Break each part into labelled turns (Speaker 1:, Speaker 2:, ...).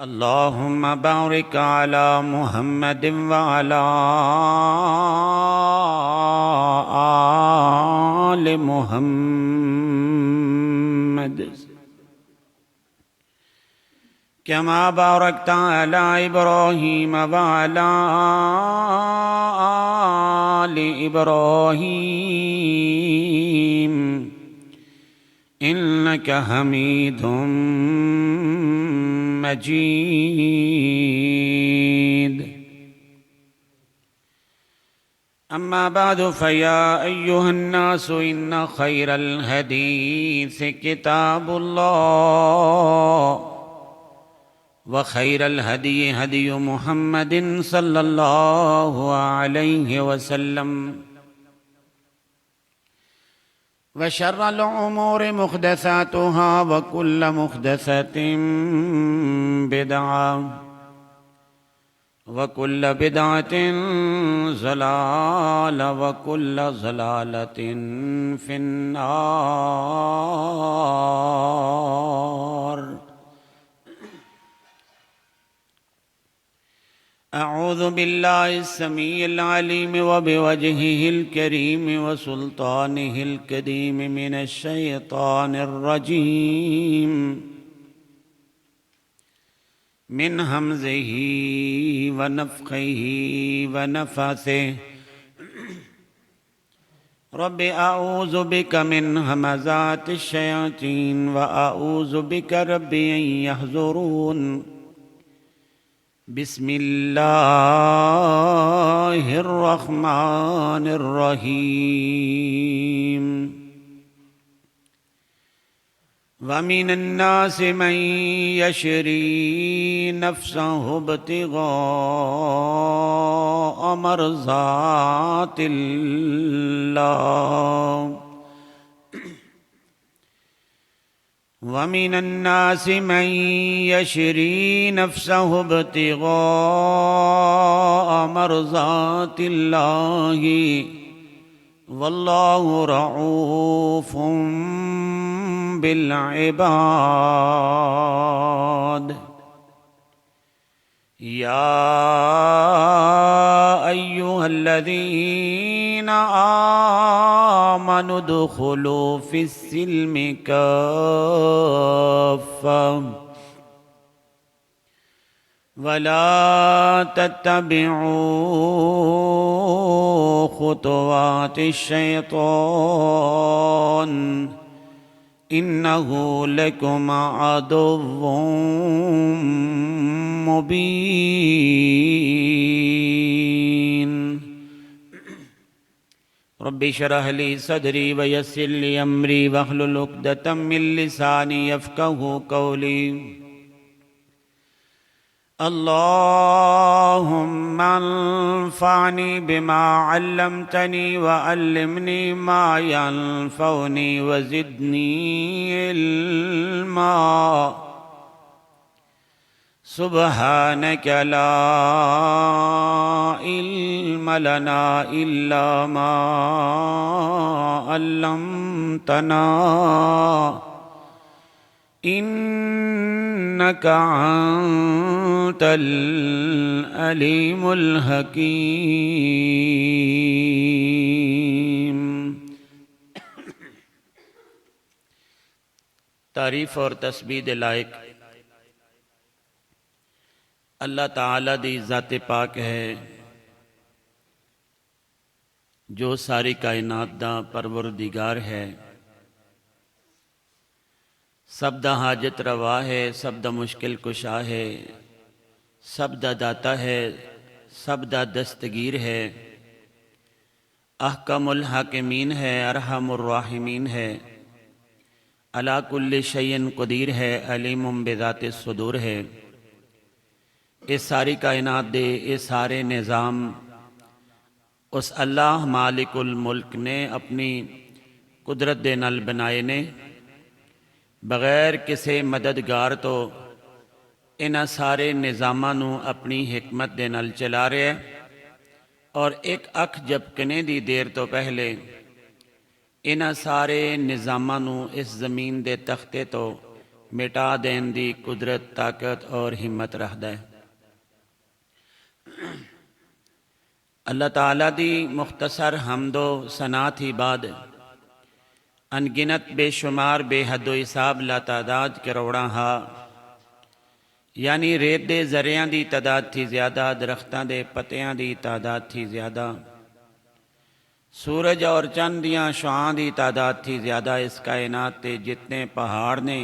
Speaker 1: اللهم بارك على محمد وعلى آل محمد كما باركت على إبراهيم وعلى آل إبراهيم إنك حميد مجيد. أما بعد فيا أيها الناس إن خير الحديث كتاب الله وخير الهدي هدي محمد صلى الله عليه وسلم وشر الأمور محدثاتها وكل محدثة بدعة وكل بدعة ضلالة وكل ضلالة في النار. أعوذ بالله السميع العليم وبوجهه الكريم وسلطانه القديم من الشيطان الرجيم من همزه ونفخه ونفثه. رب أعوذ بك من همزات الشياطين وأعوذ بك رب أن يحضرون. بسم الله الرحمن الرحيم. ومن الناس من يشري نفسه ابتغاء مرضات الله ومن الناس من يشري نفسه ابتغاء مرضات الله والله رؤوف بالعباد. يا أيها الذين آمنوا ادخلوا في السلم كافة ولا تتبعوا خطوات الشيطان إنه لكم عدو مبين. رب اشرح لي صدري ويسر لي أمري واحلل عقدة من لساني يفقهوا قولي. اللهم انفعني بما علمتني وعلمني ما ينفعني وزدني علما. سبحانك لا علم لنا إلا ما علمتنا إنك أنت العليم الحكيم. تعریف اور تسبیح دے لائق اللہ تعالیٰ دی ذات پاک ہے جو ساری کائنات دا پروردگار ہے، سب دا حاجت روا ہے، سب دا مشکل کشا ہے، سب دا داتا ہے، سب دا دستگیر ہے، احکم الحاکمین ہے، ارحم الراحمین ہے، علی کل شیء قدیر ہے، علیم بذات الصدور ہے۔ اس ساری کائنات دے اس سارے نظام اس اللہ مالک الملک نے اپنی قدرت دے نال بنائے نے، بغیر کسی مددگار تو انہاں سارے نظاماں نو اپنی حکمت دے نال چلا رہے ہیں، اور ایک اکھ جھپکنے دی دیر تو پہلے انہاں سارے نظاماں نو اس زمین دے تختے تو مٹا دین دی قدرت طاقت اور ہمت رکھدا ہے۔ اللہ تعالیٰ دی مختصر حمد و ثنا تھی بعد انگنت بے شمار بے حد و حساب لا تعداد کروڑاں ہا، یعنی ریت دے ذریعاں دی تعداد تھی زیادہ، درختاں دے پتیاں دی تعداد تھی زیادہ، سورج اور چند دیاں شعاں دی تعداد تھی زیادہ۔ اس کائنات تے جتنے پہاڑ نے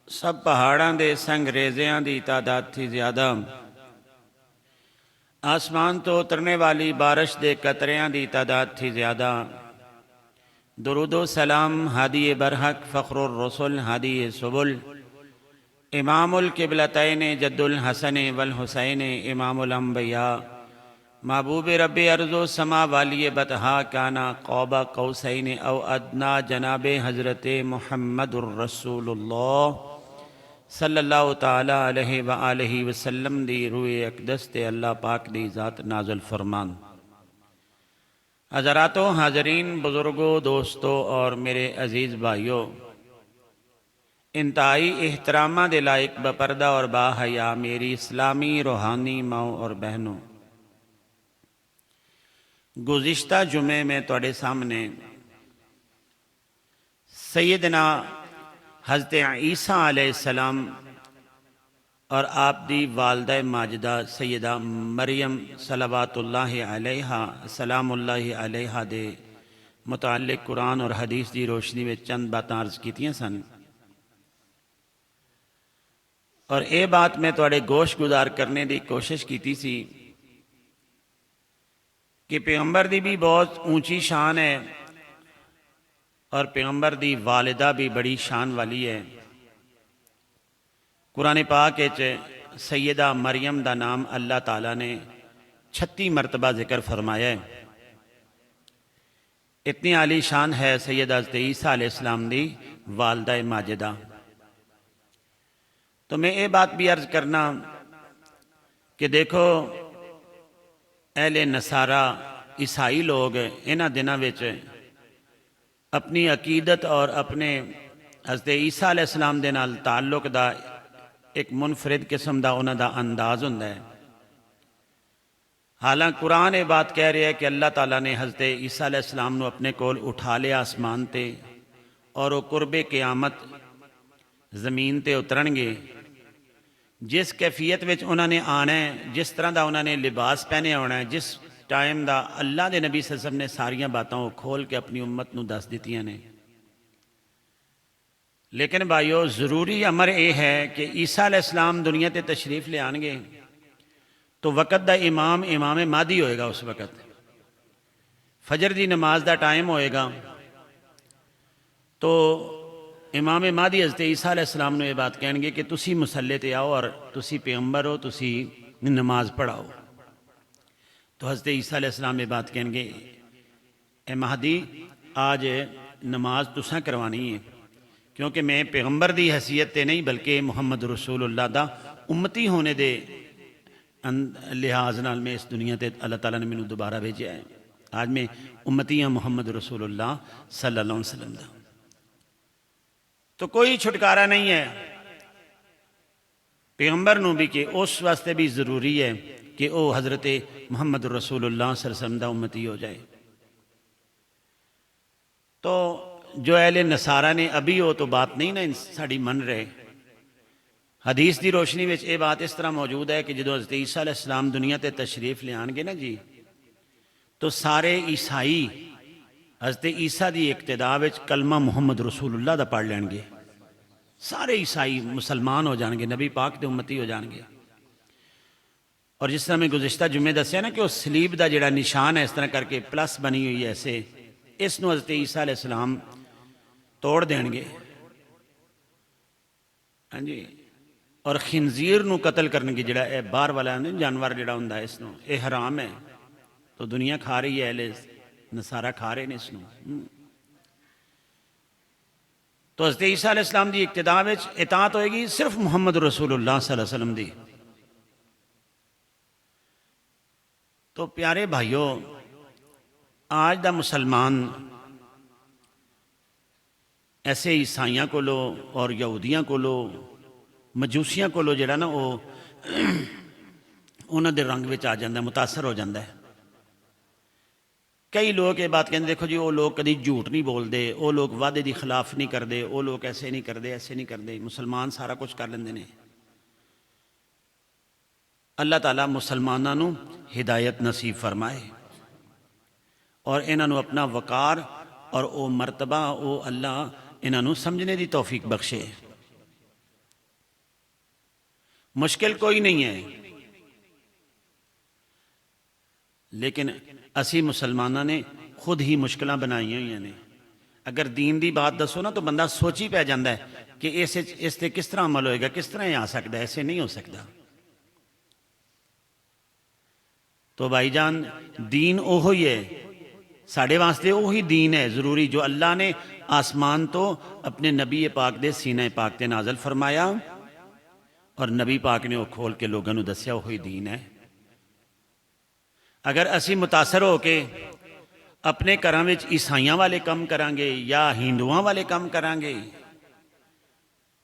Speaker 1: سب پہاڑاں دے سنگریزیاں دی تعداد تھی زیادہ، آسمان تو اترنے والی بارش دے قطریاں دی تعداد تھی زیادہ۔ درود و سلام ہادی برحق فخر الرسل ہادی سبل امام القبلتین جد الحسن والحسین امام الانبیاء محبوب رب ارض و سما والی بطحا کانا قاب قوسین او ادنا جناب حضرت محمد الرسول اللہ صلی اللہ تعالیٰ علیہ وآلہ وسلم دی روح اقدس تے اللہ پاک دی ذات نازل فرمان۔ حضراتو، حاضرین، بزرگوں، دوستوں اور میرے عزیز بھائیوں، انتہائی احترامہ دے لائق بپردہ اور باحیا میری اسلامی روحانی ماؤں اور بہنوں، گزشتہ جمعے میں تواڈے سامنے سیدنا حضرت عیسیٰ علیہ السلام اور آپ دی والدہ ماجدہ سیدہ مریم صلوات اللہ علیہا سلام اللہ علیہا دے متعلق قرآن اور حدیث دی روشنی میں چند باتاں عرض کیتیاں سن، اور اے بات میں تواڈے گوش گزار کرنے دی کوشش کیتی سی کہ پیغمبر دی بھی بہت اونچی شان ہے اور پیغمبر دی والدہ بھی بڑی شان والی ہے۔ قرآن پاک وچ سیدہ مریم دا نام اللہ تعالیٰ نے 36 مرتبہ ذکر فرمایا ہے۔ اتنی عالی شان ہے سیدہ حضرت عیسیٰ علیہ السلام دی والدہ ماجدہ۔ تو میں یہ بات بھی عرض کرنا کہ دیکھو اہل نصارہ عیسائی لوگ انہاں دناں وچ اپنی عقیدت اور اپنے حضرت عیسیٰ علیہ السلام دے نال تعلق دا ایک منفرد قسم دا انہاں دا انداز ہوندا ہے۔ حالانکہ قرآن یہ بات کہہ رہا ہے کہ اللہ تعالیٰ نے حضرت عیسیٰ علیہ السلام نو اپنے کول اٹھا لیا آسمان تے، اور وہ قرب قیامت زمین تے اترن گے۔ جس کیفیت وچ انہوں نے آنا ہے، جس طرح دا انہوں نے لباس پہنے ہونا ہے، جس ٹائم دا اللہ دے نبی صلی اللہ علیہ وسلم نے ساریاں باتوں کو کھول کے اپنی امت نو دس دیتیاں نے۔ لیکن بھائیو، ضروری امر یہ ہے کہ عیسیٰ علیہ السلام دنیا تے تشریف لے آن گے تو وقت دا امام مہدی ہوئے گا۔ اس وقت فجر دی نماز دا ٹائم ہوئے گا تو امام مہدی حضرت عیسیٰ علیہ السلام نے یہ بات کہیں گے کہ تسی مسلح تے آؤ اور تسی پیغمبر ہو، تسی نماز پڑھاؤ۔ تو حضرت عیسیٰ علیہ السلام یہ بات کہیں گے، اے مہدی آج نماز تساں کروانی ہے، کیونکہ میں پیغمبر دی حیثیت تے نہیں بلکہ محمد رسول اللہ دا امتی ہونے دے لحاظ نال میں اس دنیا تے اللہ تعالیٰ نے مینوں دوبارہ بھیجا ہے۔ آج میں امتی ہوں محمد رسول اللہ صلی اللہ علیہ وسلم دا۔ تو کوئی چھٹکارا نہیں ہے پیغمبر نو بھی کہ اس واسطے بھی ضروری ہے کہ وہ حضرت محمد رسول اللہ صلی اللہ علیہ وسلم دا امتی ہو جائے۔ تو جو اہل نصارہ نے ابھی وہ تو بات نہیں نا ساڑی من رہے۔ حدیث دی روشنی وچ یہ بات اس طرح موجود ہے کہ جدو حضرت عیسیٰ علیہ السلام دنیا تے تشریف لے آن گے نا جی، تو سارے عیسائی حضرت عیسیٰ دی اقتداء وچ کلمہ محمد رسول اللہ دا پڑھ لین گے۔ سارے عیسائی مسلمان ہو جان گے، نبی پاک دے امتی ہو جان گے۔ اور جس طرح میں گزشتہ جمعے دسیا نا کہ وہ سلیب دا جڑا نشان ہے اس طرح کر کے پلس بنی ہوئی ہے ایسے، اس نو حضرت عیسیٰ علیہ السلام توڑ دین گے۔ ہاں جی، اور خنزیر نو قتل کرنے کی جڑا اے باہر والا جانور جڑا ہوں اس نو اے حرام ہے، تو دنیا کھا رہی ہے، اہل نصارہ کھا رہے ہیں اس نو۔ تو حضرت عیسیٰ علیہ السلام دی اقتداء وچ اطاعت ہوئے گی صرف محمد رسول اللہ صلی اللہ علیہ وسلم دی۔ تو پیارے بھائیوں، آج دا مسلمان ایسے عیسائیاں کو لو اور یہودیاں کو لو مجوسیاں کو لو جڑا نا وہ انہوں دے رنگ وچ آ جاندہ ہے متاثر ہو جاندہ ہے کئی لوگ یہ بات کہتے دیکھو جی وہ لوگ کدی جھوٹ نہیں بول دے وہ لوگ وعدے دی خلاف نہیں کردے وہ لوگ ایسے نہیں کردے ایسے نہیں کردے مسلمان سارا کچھ کر لیندے نے اللہ تعالیٰ مسلمانوں نو ہدایت نصیب فرمائے اور انہاں نو اپنا وقار اور او مرتبہ او اللہ انہاں نو سمجھنے دی توفیق بخشے مشکل کوئی نہیں ہے لیکن اسی مسلمانوں نے خود ہی مشکلیں بنائی ہوئی نے اگر دین دی بات دسو نا تو بندہ سوچی پہ جاندہ ہے کہ اس تے کس طرح عمل ہوئے گا کس طرح یہ آ سکتا ہے ایسے نہیں ہو سکتا تو بھائی جان دین اوہی ہے ساڑھے واسطے اوہی دین ہے ضروری جو اللہ نے آسمان تو اپنے نبی پاک دے سینہ پاک تے نازل فرمایا اور نبی پاک نے وہ کھول کے لوگوں نے دسیا وہی دین ہے اگر اسی متاثر ہو کے اپنے گھراں وچ عیسائیاں والے کم کرانگے یا ہندوؤں والے کم کرانگے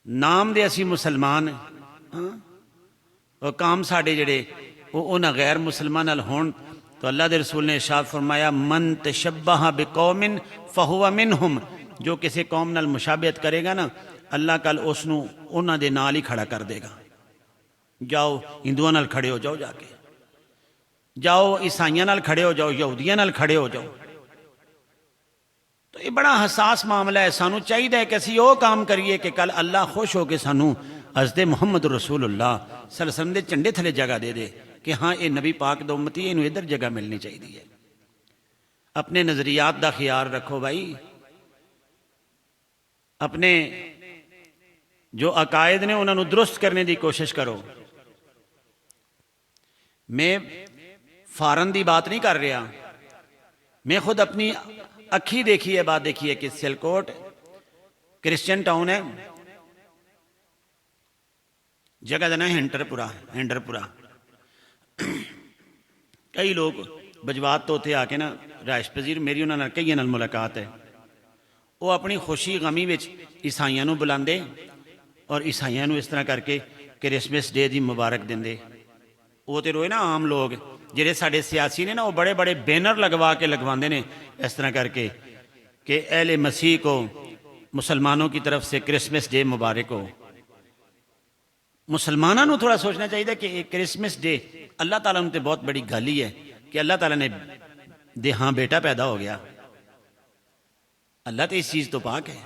Speaker 1: نام دے اسی مسلمان وہ کام ساڑھے جڑے وہ انہاں غیر مسلمان ہون تو اللہ دے رسول نے ارشاد فرمایا من تشبہ بقوم فہو منہم جو کسی قوم نال مشابہت کرے گا نا اللہ کل اس نو انہاں دے نال ہی کھڑا کر دے گا جاؤ ہندوؤں نال کھڑے ہو جاؤ جا کے جاؤ عیسائیاں نال کھڑے ہو جاؤ یہودیاں نال کھڑے ہو جاؤ تو یہ بڑا حساس معاملہ ہے سانو چاہیے کہ اسی وہ کام کریے کہ کل اللہ خوش ہو کے سانو حضرت محمد رسول اللہ صلی اللہ علیہ وسلم دے چنڈے تھلے جگہ دے دے کہ ہاں یہ نبی پاک دا امتی ہے انہوں ادھر جگہ ملنی چاہیے اپنے نظریات دا خیال رکھو بھائی اپنے جو عقائد نے انہوں درست کرنے دی کوشش کرو میں فارن دی بات نہیں کر رہا میں خود اپنی اکھی دیکھی ہے بات دیکھی ہے کہ سیلکوٹ کرسچن ٹاؤن ہے جگہ دینا ہے ہنڈر پورا کئی لوگ بجوات تو تھے آکے نا رائش پذیر میری انہوں نے کئی نال ملاقات ہے وہ اپنی خوشی غمی وچ عیسائیاں نو بلاندے اور عیسائیاں نو اس طرح کر کے کرسمس ڈے دی مبارک دیندے وہ تے روئے نا عام لوگ جڑے ساڑھے سیاسی نے نا وہ بڑے بڑے بینر لگوا کے لگواندے نے اس طرح کر کے کہ اہل مسیح کو مسلمانوں کی طرف سے کرسمس ڈے مبارک ہو مسلمانوں نو تھوڑا سوچنا چاہیے کہ ایک کرسمس ڈے اللہ تعالیٰ نے بہت بڑی گالی ہے کہ اللہ تعالیٰ نے دے ہاں بیٹا پیدا ہو گیا اللہ تے اس چیز تو پاک ہے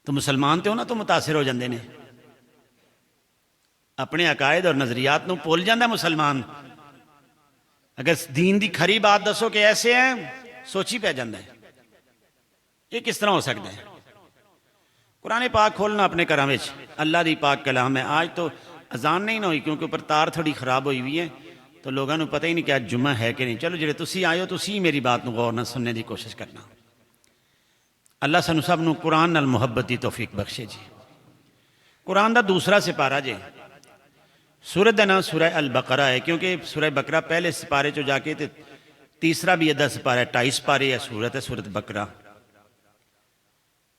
Speaker 1: تو مسلمان تے ہو نا تو متاثر ہو جاندے نے اپنے عقائد اور نظریات نو پول جاندہ مسلمان اگر دین دی کھری بات دسو کہ ایسے ہیں سوچی پہ جاندہ ہے یہ کس طرح ہو سکتا ہے قرآن پاک کھولنا اپنے گھراں وچ اللہ دی پاک کلام ہے آج تو اذان نہیں نہ ہوئی کیونکہ اوپر تار تھوڑی خراب ہوئی ہوئی ہے تو لوگوں نے پتہ ہی نہیں کہ آج جمعہ ہے کہ نہیں چلو جڑے تسی آئے ہو تسی میری بات نو غور نہ سننے دی کوشش کرنا اللہ سانو سب نو قرآن نال محبت دی توفیق بخشے جی قرآن دا دوسرا سپارہ جی سورت دا نام سورہ البقرہ ہے کیونکہ سورہ بقرہ پہلے سپارے چو جا کے تیسرا بھی ادھا سپارہ ہے 28 سپارے ہے سورت بقرہ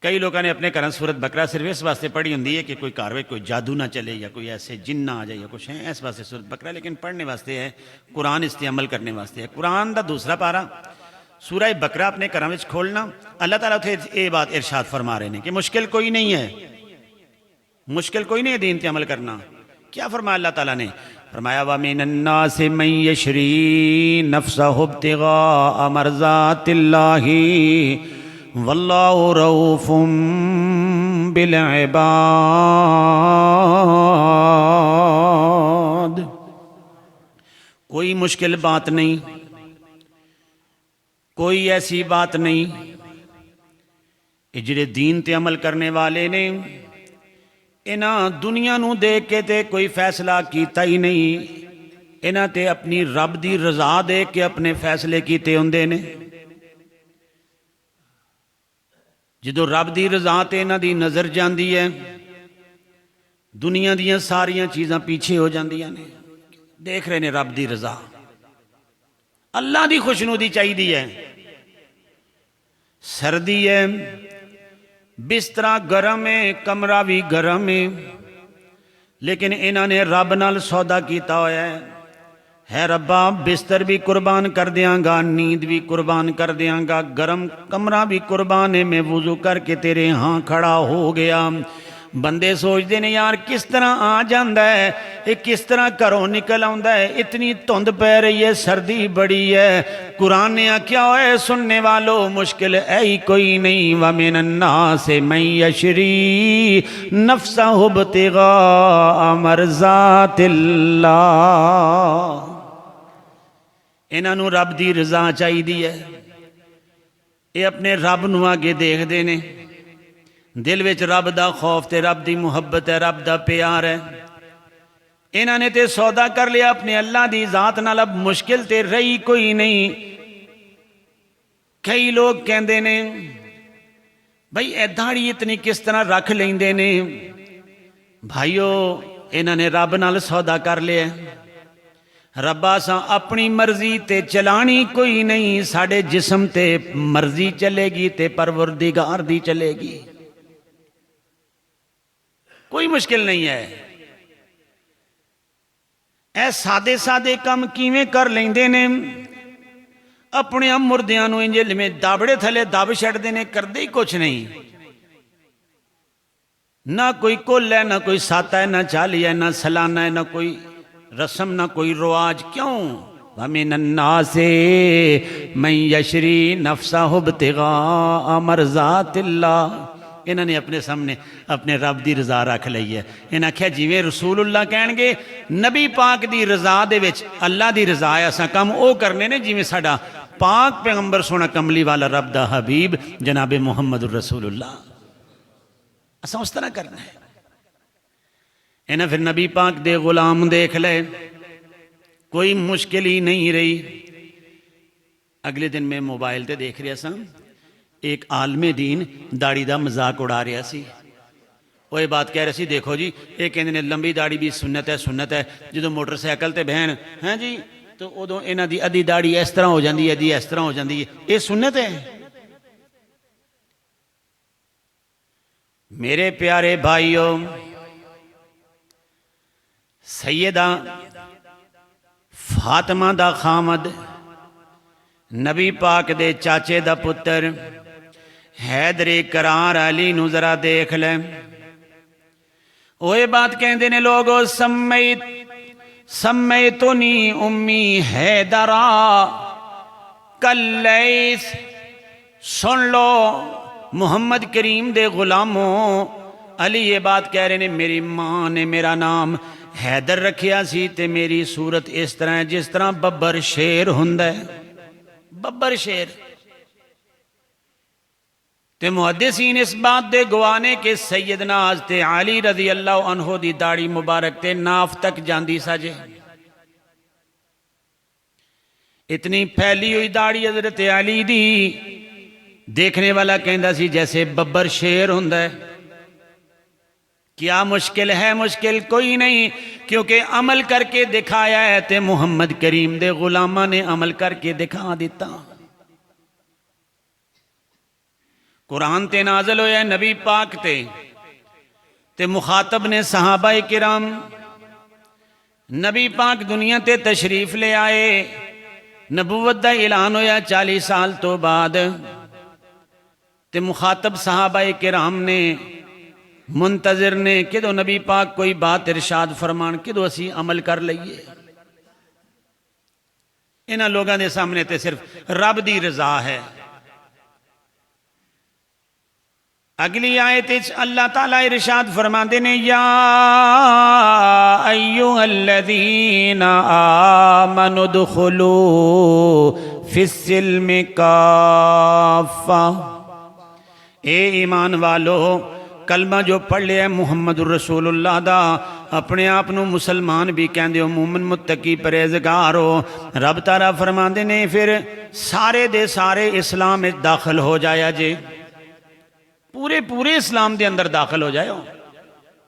Speaker 1: کئی لوگوں نے اپنے گھراں سورت بقرہ صرف اس واسطے پڑھی ہوندی ہے کہ کوئی کاروے کوئی جادو نہ چلے یا کوئی ایسے جن نہ آ جائے یا کچھ ہے اس واسطے سورت بقرہ لیکن پڑھنے واسطے ہے قرآن اس تے عمل کرنے واسطے ہے قرآن دا دوسرا پارہ سورہ بقرہ اپنے گھراں وچ کھولنا اللہ تعالیٰ اتھے یہ بات ارشاد فرما رہے ہیں کہ مشکل کوئی نہیں ہے دین تے عمل کرنا کیا فرمایا اللہ تعالیٰ نے فرمایا وَمِنَ النَّاسِ مَن يَشْرِي نَفْسَهُ ابْتِغَاءَ مَرْضَاتِ اللَّهِ وَاللَّهُ رَءُوفٌ بِالْعِبَادِ کوئی مشکل بات نہیں کوئی ایسی بات نہیں جڑے دین تے عمل کرنے والے نے انہاں دنیا نو دیکھ کے تے کوئی فیصلہ کیتا ہی نہیں انہاں تے اپنی رب دی رضا دیکھ کے اپنے فیصلے کیتے ہوندے نے جدو رب دی رضا تے انہاں دی نظر جاندی ہے دنیا دیاں ساریاں چیزاں پیچھے ہو جاندیاں نے دیکھ رہے نے رب دی رضا اللہ دی خوشنودی چاہیے ہے سردی ہے بستر گرم ہے، کمرہ بھی گرم ہے، لیکن انہوں نے رب نال سودا کیتا ہوا ہے ربا بستر بھی قربان کر دیاں گا، نیند بھی قربان کر دیاں گا، گرم کمرہ بھی قربان ہے، میں وضو کر کے تیرے ہاں کھڑا ہو گیا۔ بندے سوچتے ہیں یار کس طرح آ جاندہ ہے، یہ کس طرح گھروں نکل آندا ہے، اتنی دھند پہ رہی ہے، سردی بڑی ہے۔ قرآن نے کیا ہے سننے والوں، مشکل ہے ہی کوئی نہیں۔ وَمِنَ النَّاسِ مَن يَشْرِي نَفْسَهُ ابْتِغَاءَ مَرْضَاتِ اللَّهِ۔ انہاں نوں رب دی رضا چاہی دی ہے، یہ اپنے رب نوں آگے دیکھ دینے، دل وچ رب دا خوف تے رب دی محبت ہے، رب دا پیار ہے۔ انہاں نے تے سودا کر لیا اپنے اللہ دی ذات نال، اب مشکل تے رہی کوئی نہیں۔ کئی لوگ کہندے نے بھئی اے داڑھی اتنی کس طرح رکھ لیندے نے۔ بھائیو انہاں نے رب نال سودا کر لیا، ربا سا اپنی مرضی تے چلانی کوئی نہیں، ساڑھے جسم تے مرضی چلے گی تے پروردگار دی چلے گی، کوئی مشکل نہیں ہے۔ اے سادے سادے کم کیویں کر لیندے نے، اپنے مردیاں نوں انجل میں دابڑے تھلے دب چھڑدے نے، کردے ہی کچھ نہیں۔ نہ کوئی کل ہے، نہ کوئی ساتہ ہے، نہ چالی ہے، نہ سلانہ ہے، نہ کوئی رسم، نہ کوئی رواج۔ کیوں؟ وَمِنَ النَّاسِ مَن يَشْرِي نَفْسَهُ ابْتِغَاءَ مَرْضَاتِ اللَّهِ۔ انہوں نے اپنے سامنے اپنے رب دی رضا رکھ لئی ہے۔ انہاں کہا جیویں رسول اللہ کہن گے نبی پاک دی رضا دے وچ اللہ دی رضا ہے، اساں کم او کرنے نے جیویں ساڈا پاک پیغمبر سونا کملی والا رب دا حبیب جناب محمد الرسول اللہ، اساں اس طرح کرنا ہے۔ انہاں پھر نبی پاک دے غلام دیکھ لے، کوئی مشکل ہی نہیں رہی۔ اگلے دن میں موبائل تے دیکھ رہا سا، ایک عالم دین داڑھی دا مذاق اڑا رہا سی۔ وہ یہ بات کہہ رہا سی دیکھو جی یہ کہندے نے لمبی داڑھی بھی سنت ہے، جدو موٹر سائیکل تے بہن ہیں جی تو ادو انہاں دی ادھی داڑھی اس طرح ہو جاندی ہے، ادھی اس طرح ہو جاندی ہے، یہ سنت ہے؟ میرے پیارے بھائیوں، سیدہ فاطمہ دا خامد، نبی پاک دے چاچے دا پتر حیدر کرار علی نو ذرا دیکھ لیں۔ وہ یہ بات کہندے نے لوگو سمیتنی امی حیدرا کلیس۔ سن لو محمد کریم دے غلاموں، علی یہ بات کہہ رہے نے میری ماں نے میرا نام حیدر رکھیا سی تے میری صورت اس طرح ہے جس طرح ببر شیر ہندہ ہے، ببر شیر۔ تے محدثین اس بات دے گوانے کے سیدنا حضرت علی رضی اللہ عنہ دی داڑھی مبارک تے ناف تک جاندی ساجے، اتنی پھیلی ہوئی داڑھی حضرت علی دی، دیکھنے والا کہندا سی جیسے ببر شیر ہندہ ہے۔ کیا مشکل ہے؟ مشکل کوئی نہیں، کیونکہ عمل کر کے دکھایا ہے تے محمد کریم دے غلامہ نے عمل کر کے دکھا دیتا۔ قرآن تے نازل ہویا نبی پاک تے مخاطب نے صحابہ کرام۔ نبی پاک دنیا تے تشریف لے آئے، نبوت دا اعلان ہویا 40 سال تو بعد، تے مخاطب صحابہ کرام نے منتظر نے کدو نبی پاک کوئی بات ارشاد فرمان، کدو اسی عمل کر لئیے۔ انہاں لوگاں دے سامنے تے صرف رب دی رضا ہے۔ اگلی آیت اللہ تعالیٰ ارشاد فرماندے نے یا ایوہا الذین آمنوا ادخلوا فی السلم کافہ۔ اے ایمان والو، کلمہ جو پڑھ لیا محمد الرسول اللہ دا، اپنے آپنوں مسلمان بھی کہندے ہو، مومن متقی پرہیزگار ہو، رب تعالیٰ فرماندے نے پھر سارے دے سارے اسلام میں داخل ہو جایا جے، پورے اسلام دے اندر داخل ہو جائے ہو۔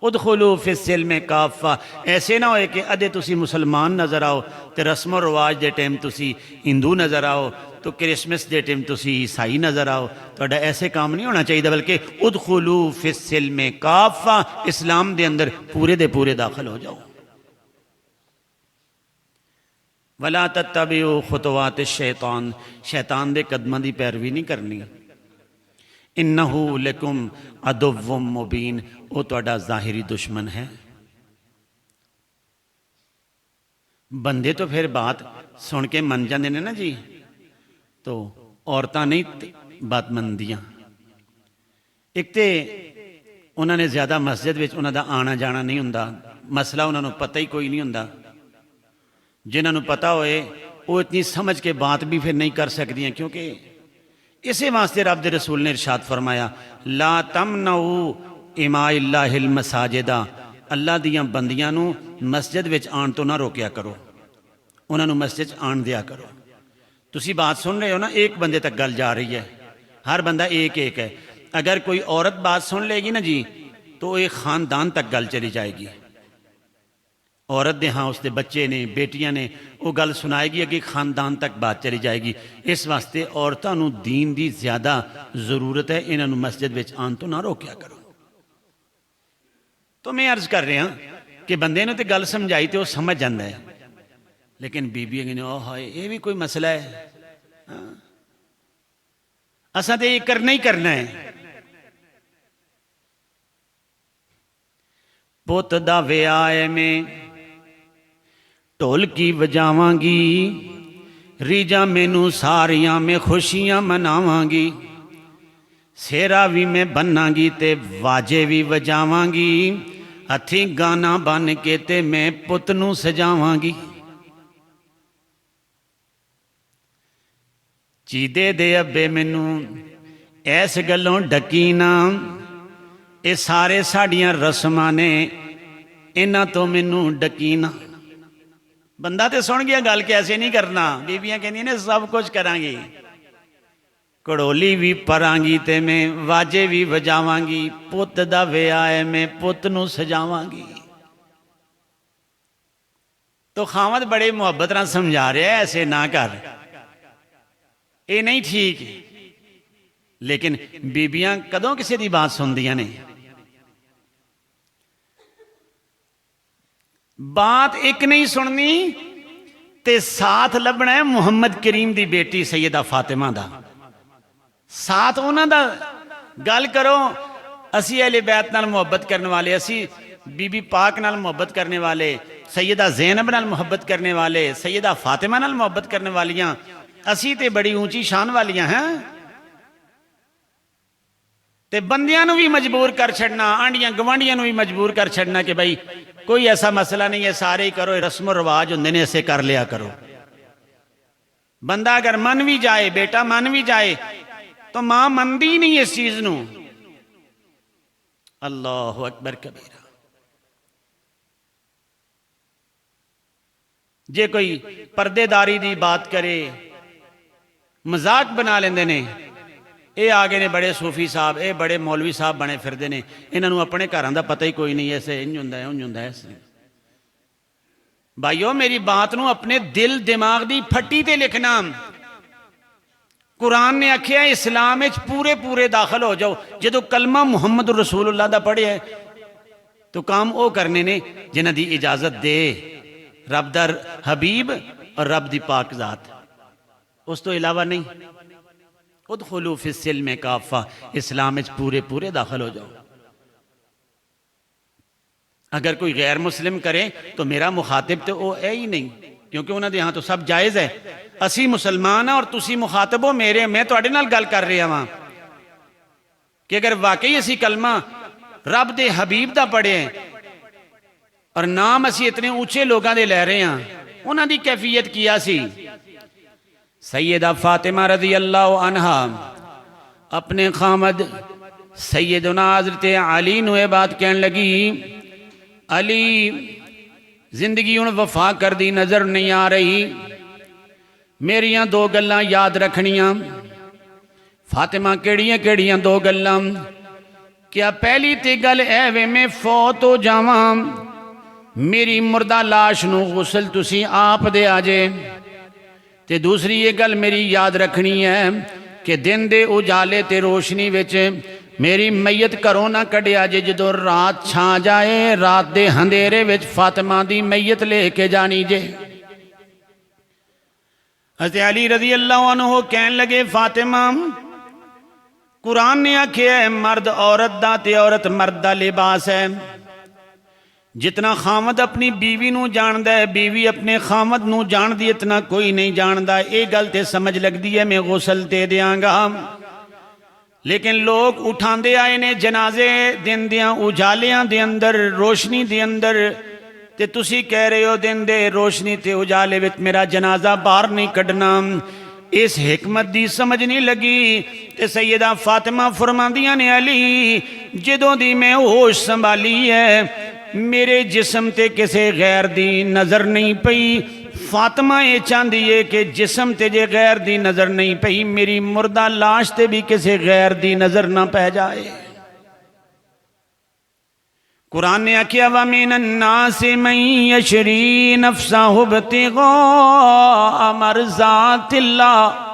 Speaker 1: ادخلوا فی السلم کافہ، ایسے نہ ہوئے کہ ادھے تسی مسلمان نظر آؤ تے رسم و رواج دے ٹیم تسی ہندو نظر آؤ، تو کرسمس دے ٹائم تسی عیسائی نظر آؤ. تہاڈا ایسے کام نہیں ہونا چاہیے بلکہ ادخلوا فی السلم کافہ، اسلام دے اندر پورے دے پورے داخل ہو جاؤ. وَلَا تَتَّبِعُوا خُطُوَاتِ الشَّيْطَانِ، شیطان دے قدماں دی پیروی نہیں کرنی. اِنَّهُ لَكُمْ عَدُوٌّ مُبِينٌ، وہ تہاڈا ظاہری دشمن ہے. بندے تو پھر بات سن کے من جاندے نے نا جی، تو عورتاں نہیں بات مندیاں. ایک تے انہوں نے زیادہ مسجد وچ انہوں دا آنا جانا نہیں ہوندا، مسئلہ انہوں نے پتہ ہی کوئی نہیں ہوندا. جنہوں نے پتہ ہوئے وہ اتنی سمجھ کے بات بھی پھر نہیں کر سکتی ہیں، کیونکہ اسی واسطے رب دے رسول نے ارشاد فرمایا لا تمنعوا اماء اللہ المساجد، اللہ دیاں بندیاں نو مسجد وچ آن تو نہ روکیا کرو، انہوں نے مسجد آن دیا کرو. تسی بات سن رہے ہو نا، ایک بندے تک گل جا رہی ہے، ہر بندہ ایک ایک ہے. اگر کوئی عورت بات سن لے گی نا جی تو ایک خاندان تک گل چلی جائے گی. عورت دے ہاں اس دے بچے نے، بیٹیاں نے، وہ گل سنائے گی اگے خاندان تک بات چلی جائے گی. اس واسطے عورتاں نو دین دی زیادہ ضرورت ہے، انہاں نو مسجد وچ آن تو نہ روکیا کرو. تو میں عرض کر رہے ہاں کہ بندے نے تو گل سمجھائی تو وہ سمجھ جاندہ ہے، لیکن بیبیاں کہنے اوہ ہائے یہ بھی کوئی مسئلہ ہے، اساں تے یہ کرنا ہی کرنا ہے. پوت دا ویاہ میں ٹول کی بجاواں گی، ریجاں مینوں ساریاں میں خوشیاں مناواں گی. سیرا بھی میں بناں گی تے واجے بھی وجاواں گی، ہتھی گانا بن کے تے میں پت نوں سجاواں گی. چیدے دے ابے مینوں ایس گلوں ڈکینا، اے سارے ساڑیاں رسماں نے انہاں تو مینوں ڈکینا. بندہ تے سن گیا گل کیسے نہیں کرنا، بیبیاں کہنی نے سب کچھ کران گی. کڑولی بھی پران گی تے میں واجے بھی وجاواں گی، پت دا ویاہ میں پت نوں سجاواں گی. تو خامد بڑے محبت نہ سمجھا رہے ہیں ایسے نہ کر، اے نہیں ٹھیک. لیکن بیبیاں کدوں کسی دی بات سن دیاں نے؟ بات ایک نہیں سننی تے ساتھ لبنا ہے محمد کریم دی بیٹی سیدہ فاطمہ دا. ساتھ انہاں دا گل کرو. اسی اہل بیت نال محبت کرنے والے، اسی بی بی پاک نال محبت کرنے والے، سیدہ زینب نال محبت کرنے والے، سیدہ فاطمہ نال محبت کرنے والیاں، اسی تے بڑی اونچی شان والیاں ہیں. تے بندیاں نو بھی مجبور کر چھڑنا، آنڈیاں گوانڈیاں نو بھی مجبور کر چھڑنا کہ بھائی کوئی ایسا مسئلہ نہیں ہے، سارے ہی کرو، رسم و رواج ہوندے نے ایسے کر لیا کرو. بندہ اگر من بھی جائے، بیٹا من بھی جائے تو ماں مندی نہیں اس چیز نو. اللہ اکبر کبیرہ. جے کوئی پردے داری دی بات کرے مذاق بنا لیندے نے، اے آگے نے بڑے صوفی صاحب، اے بڑے مولوی صاحب بنے پھردے نے، انہاں نوں اپنے گھراں دا پتہ ہی کوئی نہیں، ایسے انج ہوندا ہے انج ہوندا ہے ایسے. بھائیو میری بات نوں اپنے دل دماغ دی پھٹی تے لکھنا. قرآن نے آکھیا اسلام وچ پورے پورے داخل ہو جاؤ. جدو کلمہ محمد رسول اللہ دا پڑھے ہے تو کام او کرنے نے جنہ دی اجازت دے رب دا حبیب اور رب دی پاک ذات، اس تو علاوہ نہیں. ادخلوا فی السلم کافہ، اسلام وچ پورے پورے داخل ہو جاؤ. اگر کوئی غیر مسلم کرے تو میرا مخاطب تو وہ ہے ہی نہیں، کیونکہ انہوں نے یہاں تو سب جائز ہے. اسی مسلمان ہیں اور تسی مخاطب ہو میرے، میں تو اڈے نال گل کر رہے ہاں کہ اگر واقعی اسی کلمہ رب دے حبیب دا پڑھے ہیں اور نام اسی اتنے اونچے لوگاں دے لے رہے ہیں، انہاں دی کیفیت کیا سی. سیدہ فاطمہ رضی اللہ عنہا اپنے خامد سیدنا حضرت علی نو یہ بات کہنے لگی، علی زندگی ان وفا کر دی نظر نہیں آ رہی، میریاں دو گلاں یاد رکھنیاں. فاطمہ کیڑیاں کیڑیاں دو گلاں؟ کیا پہلی تے گل اے میں فوت ہو جاواں، میری مردہ لاش نو غسل تسی آپ دے آجے. تے دوسری یہ گل میری یاد رکھنی ہے کہ دن دے اجالے تے روشنی وچ میری میت گھروں نہ کڈیا جے، جدو رات چھا جائے رات دے اندھیرے وچ فاطمہ دی میت لے کے جانی جے۔ حضرت علی رضی اللہ عنہ کہن لگے فاطمہ قرآن نے آکھیا ہے مرد عورت دا تے عورت مرد دا لباس ہے، جتنا خامد اپنی بیوی نو جاندہ ہے بیوی اپنے خامد نو جاندی اتنا کوئی نہیں جاندہ۔ ایک گل تے سمجھ لگ دی ہے میں غسل دے دیاں گا، لیکن لوگ اٹھاندے آئے نے جنازے دن دیاں اجالیاں دے اندر روشنی دے اندر، تے تسی کہہ رہے ہو دن دے روشنی تے اجالے وچ میرا جنازہ باہر نہیں کڈنا۔ اس حکمت دی سمجھ نہیں لگی تے سیدہ فاطمہ فرماندیاں نے علی جدوں دی میں ہوش سنبھالی ہے میرے جسم تے کسے غیر دی نظر نہیں پئی۔ فاطمہ یہ چاندی ہے کہ جسم تے جے غیر دی نظر نہیں پئی میری مردہ لاش تے بھی کسے غیر دی نظر نہ پہ جائے۔ قرآن نے آکھیا وَمِنَ النَّاسِ مَن يَشْرِي نَفْسَهُ ابْتِغَاءَ مَرْضَاتِ اللَّهِ۔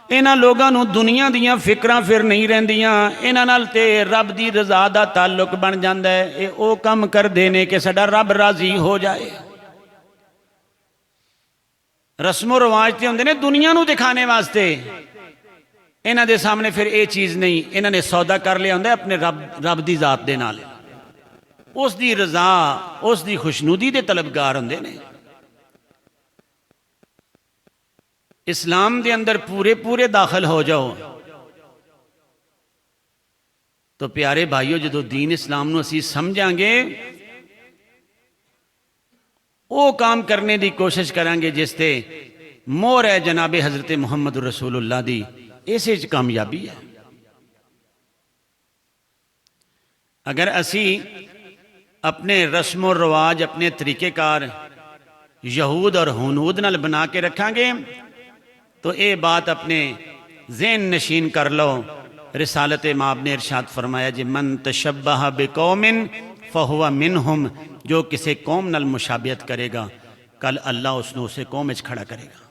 Speaker 1: انہاں لوگاں نو دنیا دیاں فکراں پھر نہیں رہندیاں، انہاں نال تے رب دی رضا دا تعلق بن جاندا ہے، اے او کم کر دینے کہ ساڈا رب راضی ہو جائے۔ رسم و رواج تے ہوندے نے دنیا نو دکھانے واسطے، انہاں دے سامنے پھر اے چیز نہیں، انہاں نے سودا کر لیا ہوندا ہے اپنے رب دی ذات دے نال، اس دی رضا اس دی خوشنودی دے طلبگار ہوندے نے۔ اسلام دے اندر پورے داخل ہو جاؤ تو پیارے بھائیو جدو دین اسلام نو اسی سمجھاں گے وہ کام کرنے دی کوشش کریں گے جس تے مور ہے جناب حضرت محمد رسول اللہ دی، اسے کامیابی ہے۔ اگر اسی اپنے رسم و رواج اپنے طریقہ کار یہود اور ہنود نال بنا کے رکھاں گے تو اے بات اپنے ذہن نشین کر لو۔ رسالت مآب نے ارشاد فرمایا جی من تشبہ بقوم فہو منہم، جو کسی قوم نال مشابہت کرے گا کل اللہ اس نے اسے قوم اچ کھڑا کرے گا۔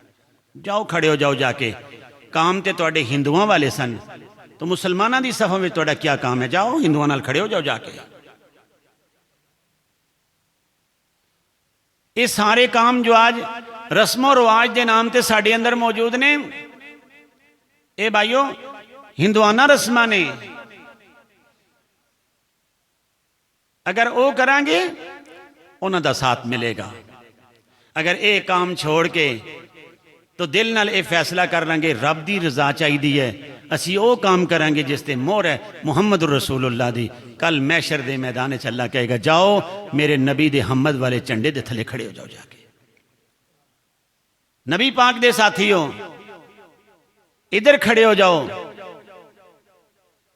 Speaker 1: جاؤ کھڑے ہو جاؤ جا کے، کام تے تواڈے ہندوؤں والے سن تو مسلمانہ دی صفوں میں تواڈا کیا کام ہے؟ جاؤ ہندوؤں نال کھڑے ہو جاؤ جا کے۔ یہ سارے کام جو آج رسم و رواج دے نام تے ساڑھے اندر موجود نے، اے بھائیو ہندوانہ رسمہ نے، اگر او کریں گے انہاں دا ساتھ ملے گا۔ اگر اے کام چھوڑ کے تو دل نال اے فیصلہ کر لیں گے رب دی رضا چاہی دی ہے، اسی او کام کریں گے جس تے مور ہے محمد رسول اللہ دی، کل محشر دے میدان چ اللہ کہے گا جاؤ میرے نبی دے حمد والے چنڈے دے تھلے کھڑے ہو جاؤ جا کے۔ نبی پاک دے ساتھیوں ادھر کھڑے ہو جاؤ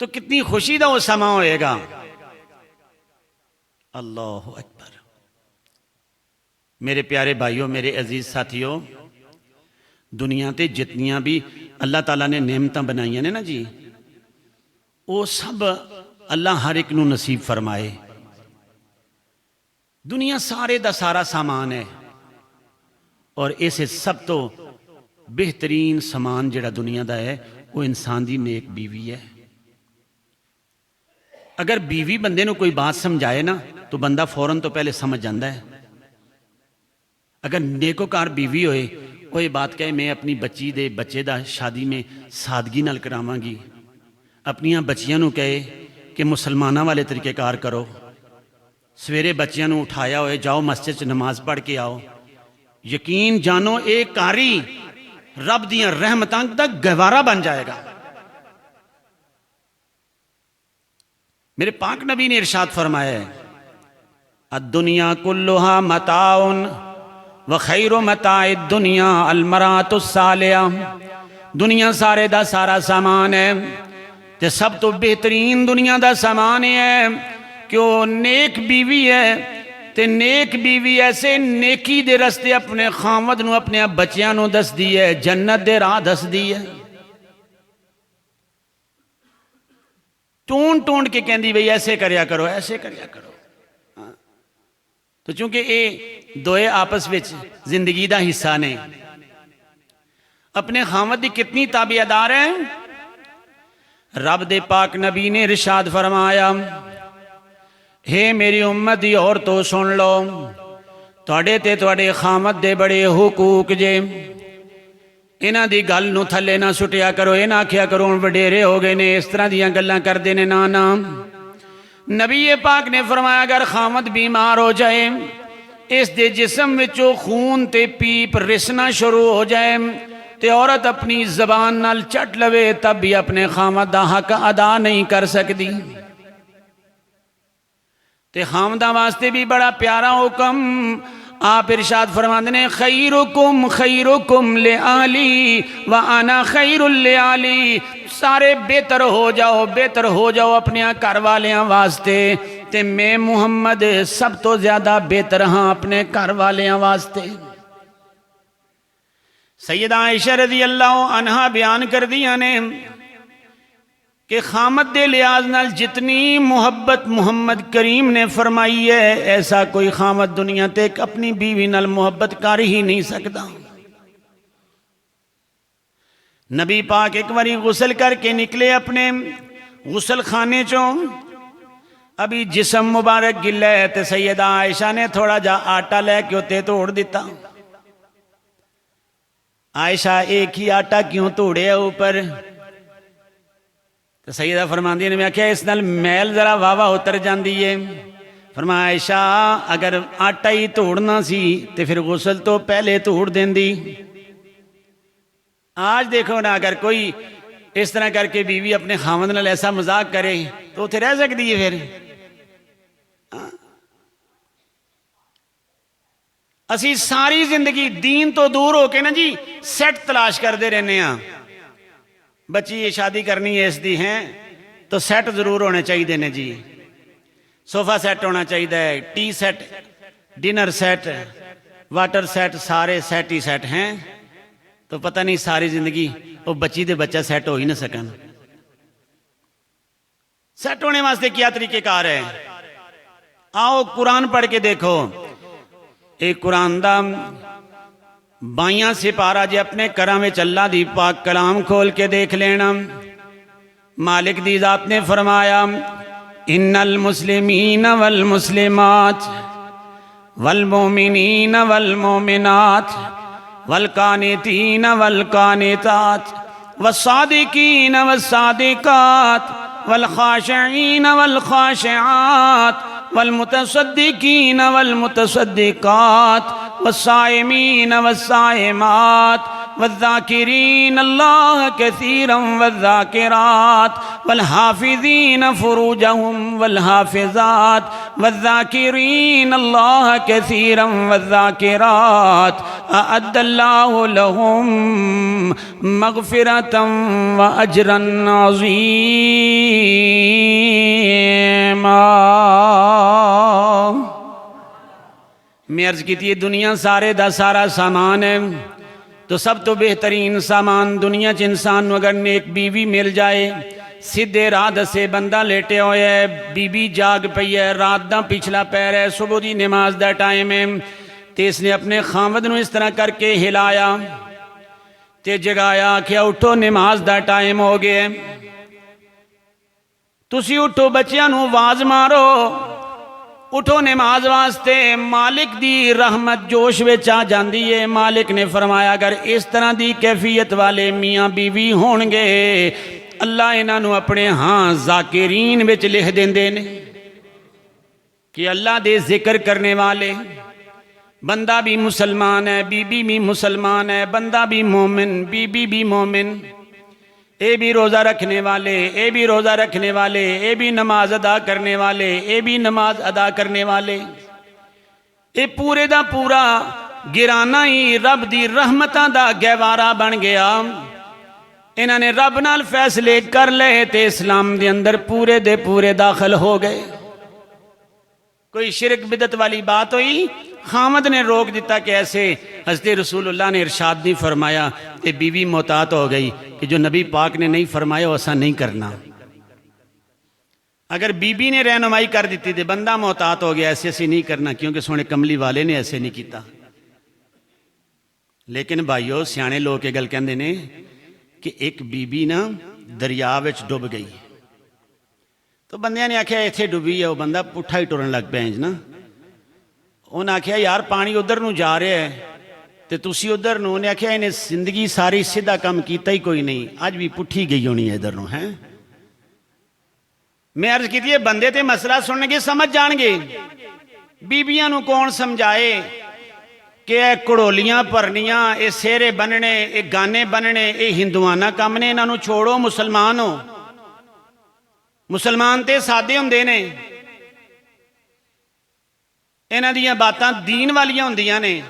Speaker 1: تو کتنی خوشی دا وہ سما ہوئے گا۔ اللہ اکبر۔ میرے پیارے بھائیوں میرے عزیز ساتھیوں، دنیا تے جتنیاں بھی اللہ تعالیٰ نے نعمتاں بنائیاں نے نا جی، وہ سب اللہ ہر ایک نو نصیب فرمائے۔ دنیا سارے دا سارا سامان ہے اور اسے سب تو بہترین سامان جڑا دنیا دا ہے وہ انسان دی نیک بیوی ہے۔ اگر بیوی بندے نو کوئی بات سمجھائے نا تو بندہ فوراً تو پہلے سمجھ جاندہ ہے۔ اگر نیکوکار بیوی ہوئے کوئی بات کہے میں اپنی بچی دے بچے دا شادی میں سادگی نال کراواں گی، اپنیاں بچیاں نو کہے کہ مسلمانہ والے طریقے کار کرو، سویرے بچیاں نو اٹھایا ہوئے جاؤ مسجد سے نماز پڑھ کے آؤ، یقین جانو ایک کاری رب دیاں رحمتاں دا گوارا بن جائے گا۔ میرے پاک نبی نے ارشاد فرمایا ہے الدنیا کلها متاع وخیر متاع الدنیا المرأة الصالحہ، دنیا سارے دا سارا سامان ہے تے سب تو بہترین دنیا دا سامان ہے کہ وہ نیک بیوی ہے تے نیک بیوی ایسے نیکی دے رستے اپنے خامد نو اپنے بچیاں نو دس دی ہے، جنت دے راہ دس دی ہے۔ ٹونڈ کے کہندی بھئی ایسے کریا کرو ایسے کریا کرو۔ تو چونکہ اے دوئے آپس وچ زندگی دا حصہ نے، اپنے خامد دی کتنی تابعدار ہے؟ رب دے پاک نبی نے ارشاد فرمایا، ہے میری امت دی عورتوں سن لو، تواڈے تے تواڈے خامد دے بڑے حقوق جے، انہاں دی گل نو تھلے نہ سٹیا کرو، یہ نہ آکھیا کرو ہن وڈیرے ہو گئے نے، اس طرح دیاں گلاں کردے نے، نانا۔ نبی پاک نے فرمایا اگر خامد بیمار ہو جائے، اس دے جسم وچوں خون تے پیپ رسنا شروع ہو جائے تے عورت اپنی زبان نال چٹ لوے، تب بھی اپنے خامد دا حق ادا نہیں کر سکتی۔ تے خامدہ واسطے بھی بڑا پیارا حکم آپ ارشاد فرماندے نے، خیرکم خیرکم لآلی وانا خیر لآلی، سارے بہتر ہو جاؤ اپنے گھر والیاں واسطے، تے میں محمد سب تو زیادہ بہتر ہاں اپنے گھر والیاں واسطے۔ سیدہ عائشہ رضی اللہ عنہا بیان کر دیا نے کہ خامد دے لحاظ نال جتنی محبت محمد کریم نے فرمائی ہے، ایسا کوئی خامد دنیا تے اپنی بیوی نال محبت کر ہی نہیں سکتا۔ نبی پاک ایک باری غسل کر کے نکلے اپنے غسل خانے چوں، ابھی جسم مبارک گلا ہے تے سیدہ عائشہ نے تھوڑا جا آٹا لے کے اتے توڑ دیتا۔ عائشہ ایک ہی آٹا کیوں توڑے اوپر؟ تو سیدہ فرماندی نے میں کہا اس نال میل ذرا واوا اتر جاندی ہے۔ فرمایا عائشہ اگر آٹا ہی توڑنا سی تے پھر غسل تو پہلے توڑ دین دی۔ آج دیکھو نا، اگر کوئی اس طرح کر کے بیوی اپنے خاوند نال ایسا مذاق کرے تو اتنے رہ سکتی ہے پھر؟ اسی ساری زندگی دین تو دور ہو کے نا جی سیٹ تلاش کرتے رہنے ہاں، بچی یہ شادی کرنی ہے اس دی ہیں تو سیٹ ضرور ہونے چاہیے نے جی، صوفہ سیٹ ہونا چاہیے، tea set, dinner set, water set, سارے سیٹ ہی سیٹ ہیں، تو پتہ نہیں ساری زندگی وہ بچی دے بچہ سیٹ ہو ہی نہ سکن۔ سیٹ ہونے واسطے کیا طریقہ کار ہے؟ آؤ قرآن پڑھ کے دیکھو، ایک قرآن دا بائیاں سپارہ جے اپنے کرم وچ اللہ دی پاک کلام کھول کے دیکھ لینا۔ مالک دی ذات نے فرمایا، ان المسلمین والمسلمات والمومنین والمومنات والقانتین والقانتات والصادقین والصادقات والخاشعین والخاشعات والمتصدقین والمتصدقات والصائمین والصائمات والذاکرین اللہ کثیرا والذاکرات والحافظین فروجہم والحافظات والذاکرین اللہ کثیرا والذاکرات اعد اللہ لہم مغفرتا واجرا عظیما۔ میں عرض کی تھی دنیا سارے دا سارا سامان ہے، تو سب تو بہترین سامان دنیا چ انسان نو اگر نیک بیوی مل جائے، سیدھے راہ دسے بندہ لیٹے ہوئے ہے، بیوی جاگ پئی ہے، رات دا پچھلا پیر ہے، صبح دی نماز دا ٹائم ہے، تے اس نے اپنے خامد نو اس طرح کر کے ہلایا تے جگایا، کیا اٹھو نماز دا ٹائم ہو گئے، تسی اٹھو بچیاں نو آواز مارو، اٹھو نماز واسطے، مالک دی رحمت جوش وچ آ جاندی ہے۔ مالک نے فرمایا اگر اس طرح دی کیفیت والے میاں بیوی ہون گے، اللہ انہاں نو اپنے ہاں ذاکرین وچ لکھ دیندے نے کہ اللہ دے ذکر کرنے والے، بندہ بھی مسلمان ہے، بی بی بھی مسلمان ہے، بندہ بھی مومن، بی بی بھی مومن، اے بھی روزہ رکھنے والے، اے بھی روزہ رکھنے والے، اے بھی نماز ادا کرنے والے، اے بھی نماز ادا کرنے والے، اے پورے دا پورا گرانا ہی رب دی رحمتاں دا گہوارہ بن گیا۔ انہاں نے رب نال فیصلے کر لے تے اسلام دے اندر پورے دے پورے داخل ہو گئے۔ کوئی شرک بدعت والی بات ہوئی، خامد نے روک دیتا کہ ایسے حضرت رسول اللہ نے ارشاد نہیں فرمایا، تے بیوی محتاط ہو گئی کہ جو نبی پاک نے نہیں فرمایا ایسا نہیں کرنا۔ اگر بی بی نے رہنمائی کر دیتی تھی بندہ محتاط ہو گیا ایسے نہیں کرنا، کیونکہ سونے کملی والے نے ایسے نہیں کیتا۔ لیکن بھائیو سیانے لوگ یہ گل کہندے نے کہ ایک بی بی نا دریا وچ ڈب گئی تو بندیاں نے آکھیا ایتھے ڈبی ہے، وہ بندہ پٹھا ہی ٹرن لگ پیا انج نا، انہیں آکھیا یار پانی ادھر نو جا رہا ہے تے تسی ادھر نو، انہیں آکھیا انہیں زندگی ساری سیدھا کم کیتا ہی کوئی نہیں، اج بھی پٹھی گئی ہونی ہے ادھر نو ہیں۔ میں عرض کی تھی بندے تے مسئلہ سننے گے سمجھ جان گے، بیبیاں نو کون سمجھائے کہ اے کڑولیاں پرنیاں، اے سیرے بننے، اے گانے بننے، اے ہندوانہ کام نے، انہاں نو چھوڑو، مسلمان ہو۔ مسلمان تے سادے ہوندے نے، انہاں دیاں باتاں دین والیاں ہوندیاں نے۔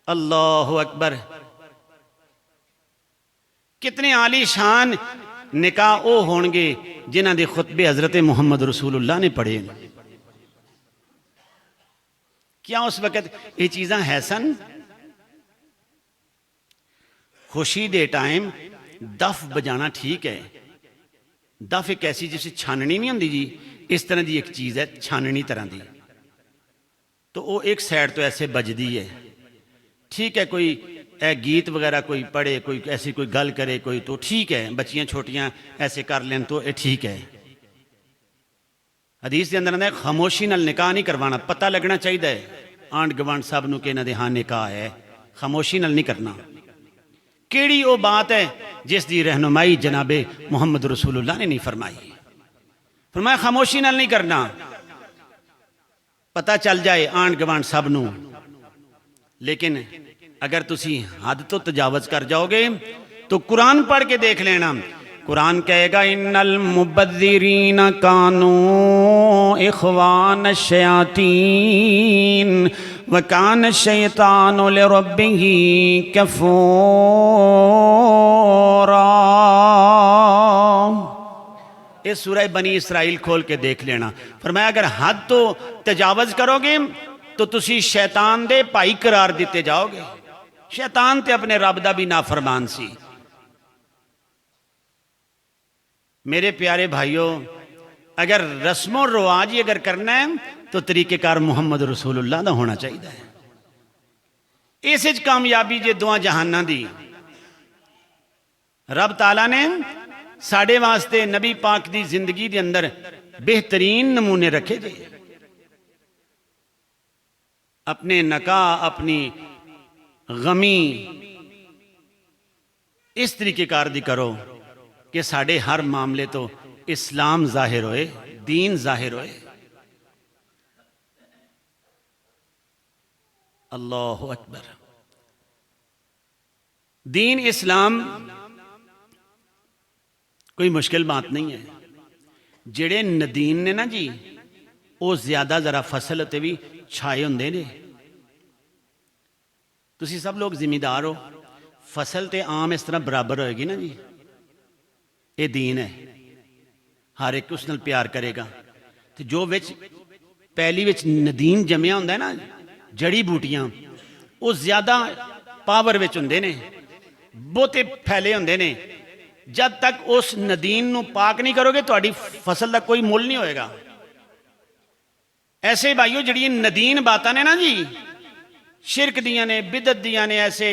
Speaker 1: اللہ اکبر، کتنے عالی شان نکاح او ہونگے جنہاں دے خطبے حضرت محمد رسول اللہ نے پڑھے۔ کیا اس وقت یہ چیزاں ہے سن؟ خوشی دے ٹائم دف بجانا ٹھیک ہے، دف ایک ایسی جسے چھاننی نہیں ہوندی جی، اس طرح دی ایک چیز ہے چھاننی طرح دی، تو وہ ایک سائڈ تو ایسے بجدی ہے، ٹھیک ہے، کوئی اے گیت وغیرہ کوئی پڑھے، کوئی ایسی کوئی گل کرے کوئی، تو ٹھیک ہے، بچیاں چھوٹیاں ایسے کر لیں تو یہ ٹھیک ہے۔ حدیث کے اندر ہے خاموشی نال نکاح نہیں کروانا، پتہ لگنا چاہیے آنڈ گوانڈ سب نو کہ انہاں دے ہاں نکاح ہے، خاموشی نال نہیں کرنا۔ کیڑی وہ بات ہے جس دی رہنمائی جناب محمد رسول اللہ نے نہیں فرمائی؟ فرمایا خاموشی نال نہیں کرنا، پتہ چل جائے آنڈ گوانڈ سب نو۔ لیکن اگر تسی حد تو تجاوز کر جاؤ گے تو قرآن پڑھ کے دیکھ لینا، قرآن کہے گا ان المبذرین کانوا اخوان الشیاطین وکان الشیطان لربہ کفورا۔ اس سورہ بنی اسرائیل کھول کے دیکھ لینا، فرمایا اگر حد تو تجاوز کرو گے تو تسی شیطان دے پائی قرار دیتے جاؤ گے۔ شیطان تے اپنے رب دا بھی نافرمان سی۔ میرے پیارے بھائیوں، اگر رسم و رواج اگر کرنا ہے تو طریقہ کار محمد رسول اللہ دا ہونا چاہیے۔ اس وچ کامیابی جے دعا جہاناں دی، رب تعالیٰ نے ساڑے واسطے نبی پاک دی زندگی دے اندر بہترین نمونے رکھے جے۔ اپنے نکاح، اپنی غمی اس طریقے کار دی کرو کہ ساڑے ہر معاملے تو اسلام ظاہر ہوئے، دین ظاہر ہوئے۔ اللہ اکبر، دین اسلام کوئی مشکل بات نہیں ہے۔ جڑے ندین نے نا جی، وہ زیادہ ذرا فصل تے بھی چھائے ہوندے نے۔ تسی سب لوگ ذمہ دار ہو، فصل تے عام اس طرح برابر ہوئے گی نا جی، یہ دین ہے، ہر ایک اس نال پیار کرے گا۔ تو جو پہلی ندین جمعہ ہوندہ ہے نا، جڑی بوٹیاں، وہ زیادہ پاور ہوندے نے، بہتے پھیلے ہوندے نے۔ جب تک اس ندین نو پاک نہیں کرو گے تو اڈی فصل دا کوئی مول نہیں ہوئے گا۔ ایسے بھائیو جڑی ندین باتاں نے نا جی، شرک دیاں نے، بدعت دیاں نے، ایسے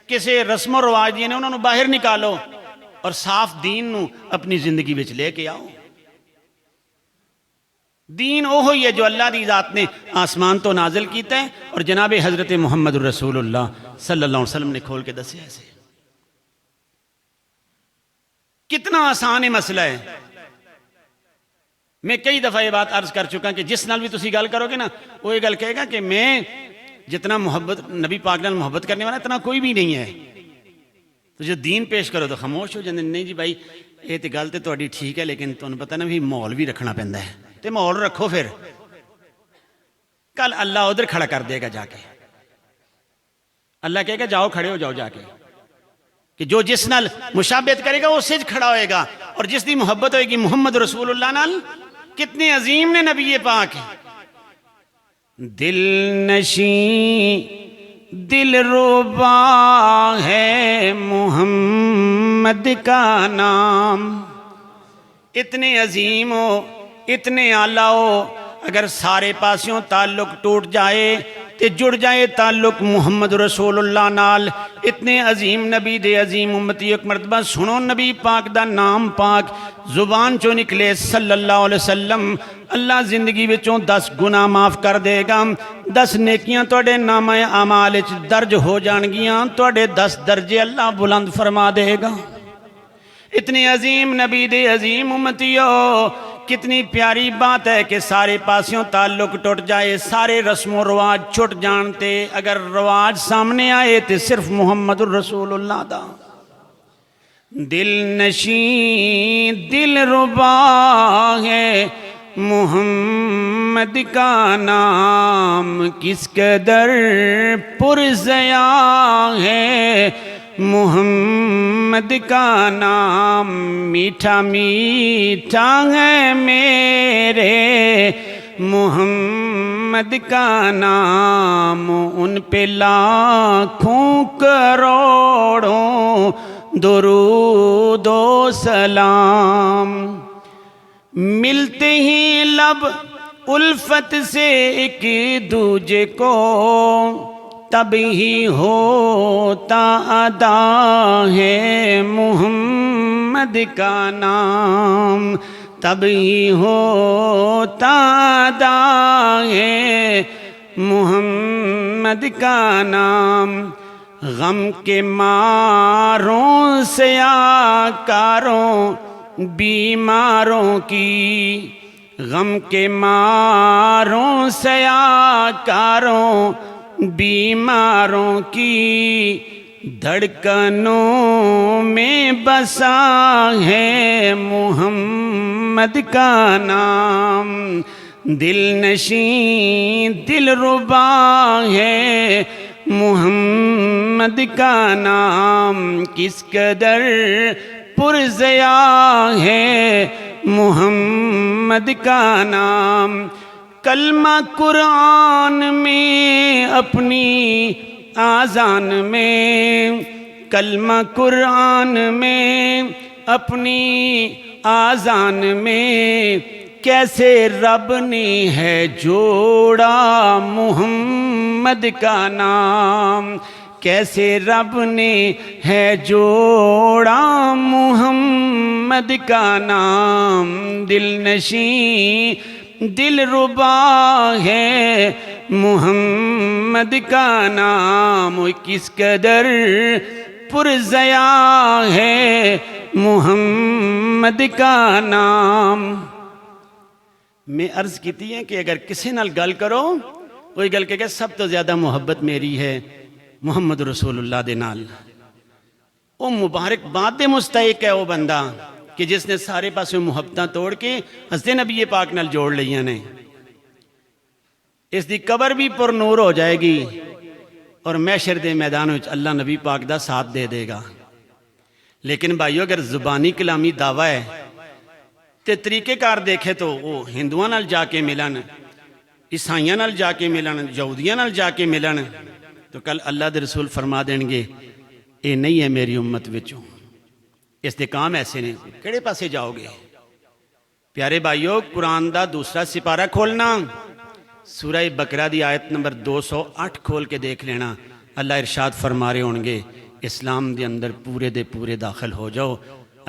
Speaker 1: کسے رسم و رواج دیاں نے، انہوں نے باہر نکالو اور صاف دین نو اپنی زندگی بچ لے کے آؤ۔ دین اوہی ہے جو اللہ دی ذات نے آسمان تو نازل کیتا ہے اور جناب حضرت محمد رسول اللہ صلی اللہ علیہ وسلم نے کھول کے دسے ایسے۔ کتنا آسان ہے مسئلہ ہے۔ میں کئی دفعہ یہ بات عرض کر چکا کہ جس نال بھی تسی گل کرو گے نا، وہ یہ گل کہے گا کہ میں جتنا محبت نبی پاک نال محبت کرنے والا اتنا کوئی بھی نہیں ہے۔ تو جو دین پیش کرو تو خاموش ہو جاندے، نہیں جی بھائی یہ تو گل تو تہاڈی ٹھیک ہے، لیکن تمہیں پتہ نا بھی ماحول بھی رکھنا پیندا ہے، تے ماحول رکھو، پھر کل اللہ ادھر کھڑا کر دے گا جا کے۔ اللہ کہے گا جاؤ کھڑے ہو جاؤ جا کے، کہ جو جس نال مشابہت کرے گا وہ سج کھڑا ہوئے گا، اور جس دی محبت ہوئے گی محمد رسول اللہ نال۔ کتنے عظیم نے نبی پاک، دل نشیں دل ربا ہے محمد کا نام۔ اتنے عظیم ہو، اتنے اعلیٰ ہو، اگر سارے پاسیوں تعلق ٹوٹ جائے تے جڑ جائے تعلق محمد رسول اللہ نال۔ اتنے عظیم نبی دے عظیم امتی ایک مرتبہ سنو نبی پاک دا نام پاک زبان چو نکلے صلی اللہ علیہ وسلم، اللہ زندگی وچوں 10 گناہ معاف کر دے گا، 10 نیکیاں توڑے نامہ اعمال وچ درج ہو جانگیاں، توڑے 10 درجے اللہ بلند فرما دے گا۔ اتنی عظیم نبی دے عظیم امتیو، کتنی پیاری بات ہے کہ سارے پاسیوں تعلق ٹوٹ جائے، سارے رسم و رواج چھٹ جانتے، اگر رواج سامنے آئے تو صرف محمد الرسول اللہ دا۔ دل نشین دل ربا ہے محمد کا نام، کس قدر پرزیاں ہے محمد کا نام، میٹھا میٹھا ہے میرے محمد کا نام، ان پہ لاکھوں کروڑوں درود و سلام۔ ملتے ہی لب الفت سے ایک دوجے کو، تب ہی ہوتا ادا ہے محمد کا نام، تب ہی ہوتا ادا ہے محمد کا نام۔ غم کے ماروں سیاکاروں بیماروں کی، غم کے ماروں سیاکاروں بیماروں کی، دھڑکنوں میں بسا ہے محمد کا نام۔ دل نشین دل ربا ہے محمد کا نام، کس قدر پرزیاں ہے محمد کا نام۔ کلمہ قرآن میں اپنی آذان میں، کلمہ قرآن میں اپنی آذان میں، کیسے رب نے ہے جوڑا محمد کا نام، کیسے رب نے ہے جوڑا محمد کا نام۔ دل نشین دل ربا ہے محمد کا نام، کس قدر پرزیاں ہے محمد کا نام۔ میں عرض کیتی ہے کہ اگر کسی نال گل کرو، وہی گل کہ سب تو زیادہ محبت میری ہے محمد رسول اللہ دے نال۔ وہ مبارک بات دے مستحق ہے وہ بندہ کہ جس نے سارے پاسوں محبتاں توڑ کے حضرت نبی پاک نال جوڑ لیاں نے۔ اس دی قبر بھی پر نور ہو جائے گی اور محشر دے میدان وچ اللہ نبی پاک دا ساتھ دے دے گا۔ لیکن بھائیو اگر زبانی کلامی دعویٰ ہے تے طریقے کار دیکھے تو وہ ہندوؤں نال جا کے ملن، عیسائیاں نال جا کے ملن، یہودیاں نال جا کے ملن، تو کل اللہ دے رسول فرما دیں گے اے نہیں ہے میری امت وچوں، اس دے کام ایسے نے، کیڑے پاسے جاؤ گے؟ پیارے بھائیو، قرآن دا دوسرا سپارہ کھولنا، سورہ بقرہ دی آیت نمبر 208 کھول کے دیکھ لینا، اللہ ارشاد فرما رہے ہوں گے اسلام دے اندر پورے دے پورے داخل ہو جاؤ۔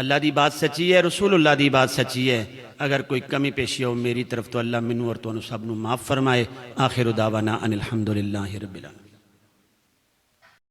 Speaker 1: اللہ دی بات سچی ہے، رسول اللہ دی بات سچی ہے، اگر کوئی کمی پیشی ہو میری طرف تو اللہ منو اور تو سب نو معاف فرمائے۔ آخر دعوانا ان الحمدللہ رب العالمین۔